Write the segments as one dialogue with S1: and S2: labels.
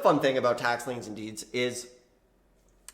S1: fun thing about tax liens and deeds is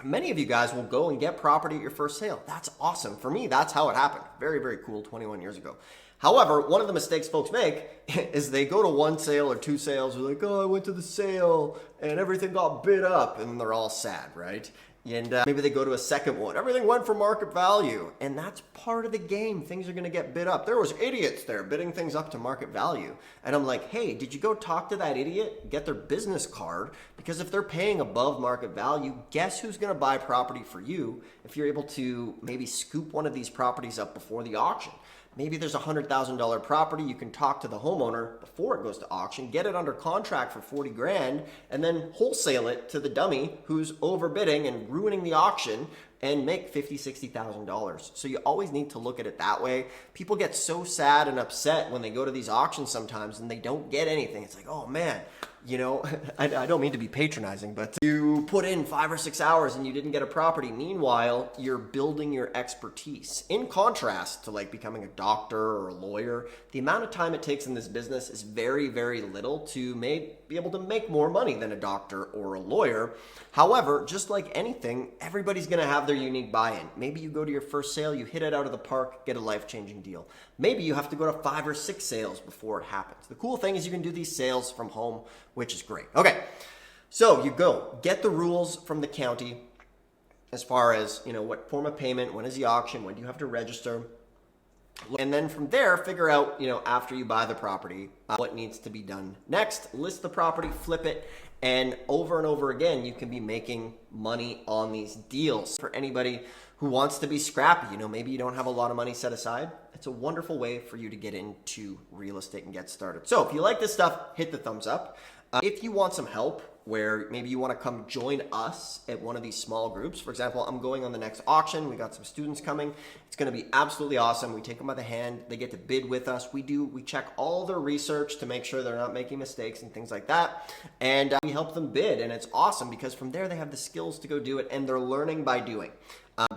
S1: many of you guys will go and get property at your first sale. That's awesome. For me, that's how it happened. Very, very cool 21 years ago. However, one of the mistakes folks make is they go to one sale or two sales. They're like, oh, I went to the sale and everything got bid up, and they're all sad, right? And maybe they go to a second one. Everything went for market value. And that's part of the game. Things are going to get bid up. There was idiots there bidding things up to market value. And I'm like, hey, did you go talk to that idiot? Get their business card. Because if they're paying above market value, guess who's going to buy property for you if you're able to maybe scoop one of these properties up before the auction? Maybe there's a $100,000 property. You can talk to the homeowner before it goes to auction, get it under contract for 40 grand, and then wholesale it to the dummy who's overbidding and ruining the auction and make $50,000, $60,000. So you always need to look at it that way. People get so sad and upset when they go to these auctions sometimes and they don't get anything. It's like, oh man, you know, I don't mean to be patronizing, but you put in 5 or 6 hours and you didn't get a property. Meanwhile, you're building your expertise. In contrast to like becoming a doctor or a lawyer, the amount of time it takes in this business is very, very little to be able to make more money than a doctor or a lawyer. However, just like anything, everybody's gonna have their unique buy-in. Maybe you go to your first sale, you hit it out of the park, get a life-changing deal. Maybe you have to go to 5 or 6 sales before it happens. The cool thing is you can do these sales from home, which is great. Okay, so you go get the rules from the county as far as, you know, what form of payment, when is the auction, when do you have to register, and then from there figure out, you know, after you buy the property, what needs to be done next. List the property, flip it, and over again you can be making money on these deals. For anybody who wants to be scrappy, you know, maybe you don't have a lot of money set aside, it's a wonderful way for you to get into real estate and get started. So if you like this stuff, hit the thumbs up. If you want some help, where maybe you want to come join us at one of these small groups. For example, I'm going on the next auction. We got some students coming. It's going to be absolutely awesome. We take them by the hand. They get to bid with us. We check all their research to make sure they're not making mistakes and things like that. And we help them bid. And it's awesome because from there they have the skills to go do it, and they're learning by doing.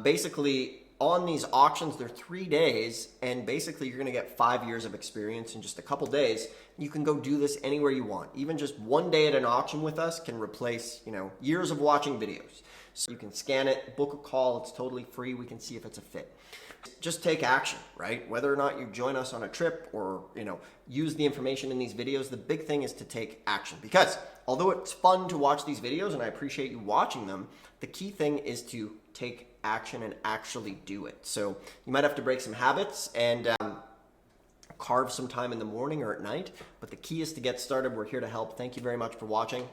S1: Basically, on these auctions, they're 3 days, and basically you're going to get 5 years of experience in just a couple days. You can go do this anywhere you want. Even just 1 day at an auction with us can replace, you know, years of watching videos. So you can scan it, book a call. It's totally free. We can see if it's a fit. Just take action, right? Whether or not you join us on a trip or, you know, use the information in these videos, the big thing is to take action. Because although it's fun to watch these videos and I appreciate you watching them, the key thing is to take action and actually do it. So you might have to break some habits and carve some time in the morning or at night, but the key is to get started. We're here to help. Thank you very much for watching.